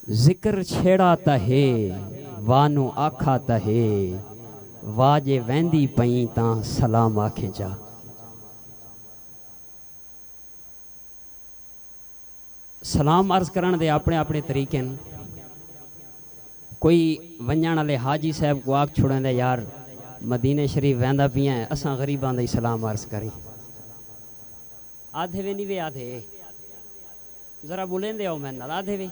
जिक्र छेड़ा तहे वानू आखा तहे वाजे वेंदी पई तां सलाम आखे जा। सलाम अर्ज करन दे अपने अपने तरीके न। कोई वंजण वाले हाजी साहब को आख छुड़न दे यार मदीने शरीफ वेंदा पिया है असां गरीबां दा सलाम अर्ज करी। आधे वे नहीं वे आधे जरा बुलेंदे आओ मैं नाल आधे वे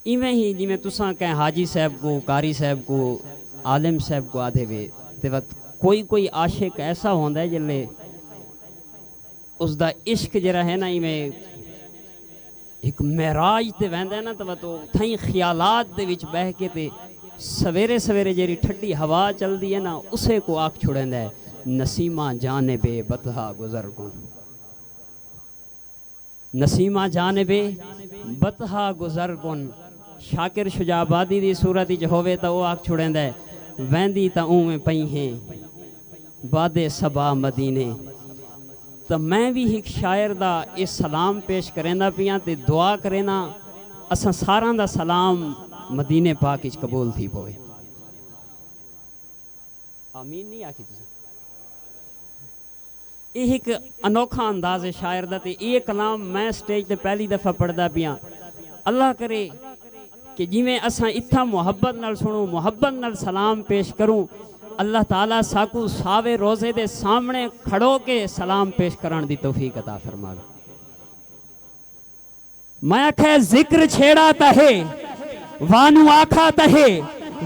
इवें ही जिमें तुसा कह हाजी साहब को कारी साहब को आलिम साहब को आधे वे ते वक्त कोई कोई आशिक ऐसा होंदा है जिले उसका इश्क जरा है ना इवें एक महराज ते वहदा है ना तो थई ख्यालात दे विच बह के ते सवेरे सवेरे जेरी ठंडी हवा चलती है ना उसे को आख छुड़ेंदा है नसीमा जाने बे बतहा गुजर गुन। नसीमा जाने बे बतहा गुजर गुन। शाकिर शुजाबादी दी सूरत च होवे तो वो आख छुड़ेंदा है वहंदी तां उवें पई हैं बादे सबा मदीने। तो मैं भी एक शायर दा इस सलाम पेश करेंदा पिया ते दुआ करेना असां सारां दा सलाम मदीने पाक इच कबूल थी पोए। आमीन नहीं आखी तुसीं। यह एक अनोखा अंदाज है शायर दा ते ये कलाम मैं स्टेज ते पहली दफा पढ़दा पिया। अल्लाह करे कि जिवें असां इत्था मुहब्बत नाल सुनूं मुहब्बत नाल सलाम पेश करूं अल्लाह ताला साकू सावे रोजे दे सामने खड़ो के सलाम पेश करन दी तौफीक अता फरमावे। मैं आखे जिक्र छेड़ा तहे वानू आखा तहे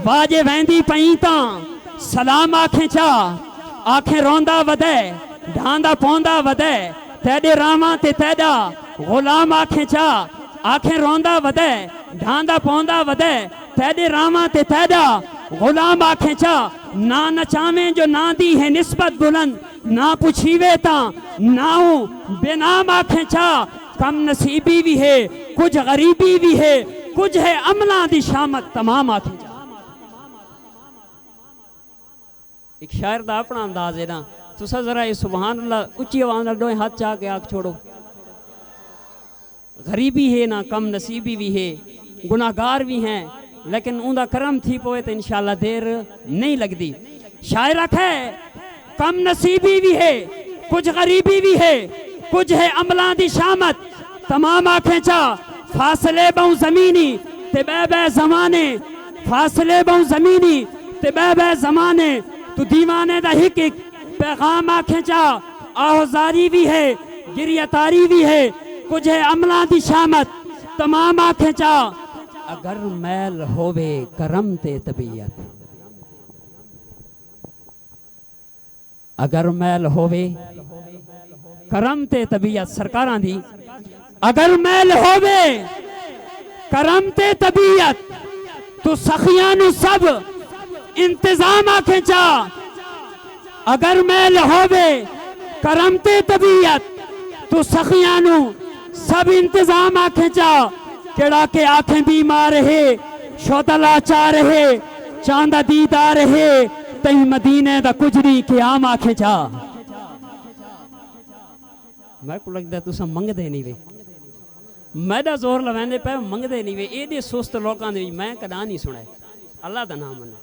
वाजे वेंदी पई तां सलाम आखे चा। आखे रोंदा वदे ढांदा पौंदा वदे तेरे रामा ते तेदा गुलाम आखे चा। आखे रोंदा वदे ढांदा पौंदा वदे तेरे रामा ते तेदा गुलाम आखे चा। ना नचावें जो ना दी है निस्बत बुलंद ना पुछीवे ता नाऊ बेनाम आखे चा। कम नसीबी भी है कुछ गरीबी भी है कुछ है अमला दी शामत तमाम आखे चा। एक शायर दा अपना अंदाज है ना तुसा जरा ये सुभान अल्लाह उच्ची आवाज नाल दोए हाथ चा के आख छोड़ो। गरीबी है ना कम नसीबी भी है गुनाहगार भी हैं लेकिन उनका करम थी पोए तो इंशाल्लाह देर नहीं लगती। शायर है कम नसीबी भी है कुछ गरीबी भी है कुछ है अमला दी शामत तमाम आखे चा। फासले बहु जमीनी ते बे जमाने फासले बहु जमीनी ते बे जमाने तू दीवाने दा हिक हिक पैगाम आखे चा। आहोजारी भी है गिरियतारी भी है कुछ है अमला दी शामत तमाम आखे चा। अगर मैल होवे करम ते तबीयत अगर मैल होवे करम ते तबीयत सरकारां दी अगर मैल होवे करम ते तबीयत तो सखियां नु सब इंतजाम आखे चा। अगर मैल होवे करम ते तबीयत तो सखियां नु सब इंतजाम आखे चा। केड़ा के आंखें बीमार है शोतला चा रहे चांदा दीदार है तई मदीने दा कुछ नहीं क़याम आखे चा। मैं को लगदा तुसा मंगदे नहीं वे मैदा जोर लवेंदे पे मंगदे नहीं वे एडे सुस्त लोकां दे मैं कदा नहीं सुने अल्लाह दा नाम मन्ने।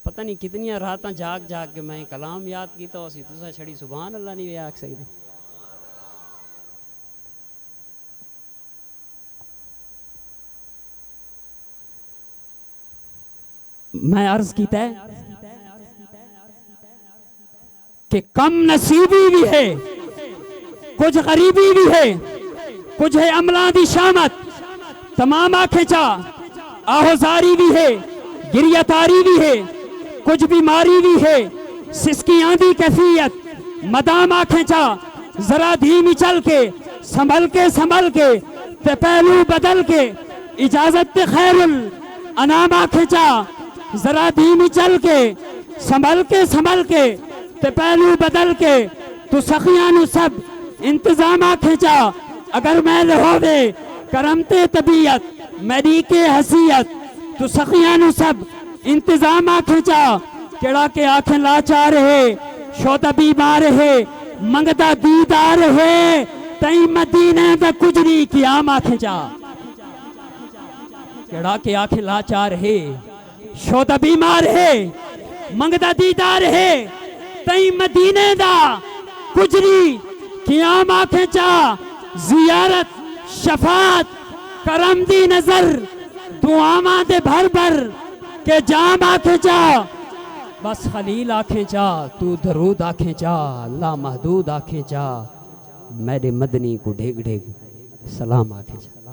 पता नहीं कितनियां रातां जाग जाग के मैं कलाम याद कीता होसी तुसा छड़ी सुभान अल्लाह नहीं वे आख सकदे। मैं अर्ज कीता है कि कम नसीबी भी है कुछ गरीबी भी है कुछ है अमला दी शामत तमाम आखे चा। आहोजारी भी है गिरियतारी भी है कुछ बीमारी भी है सिसकियां दी कैफियत मदाम आखे चा। जरा धीमी चल के संभल के ते पहलू बदल के इजाजत ते खैरुल अनाम आखे चा। जरा धीमी चल के संभल के ते पहलू बदल के तू सखियां नु सब इंतजाम आखे चा। अगर मैल होवे करम ते तबीयत मेरी के हसीयत तू सखियां नु सब इंतजाम आखे चा। केड़ा के आखे लाचार है शोदा बीमार है मंगदा दीदार है तई मदीने में कुजरी की आम आखे जा केड़ा के आखे लाचार है शोदा बीमार है मंगदा दीदार है तई मदीने दा कुजरी की आम आखे जा जियारत शफात करम दी नजर दुआमा दे भर भर के जाम आखे जा बस खलील आखे जा तू दरूद आखे जा अल्लाह महदूद आखे जा मेरे मदनी को ढेग ढेग सलाम आखे जा।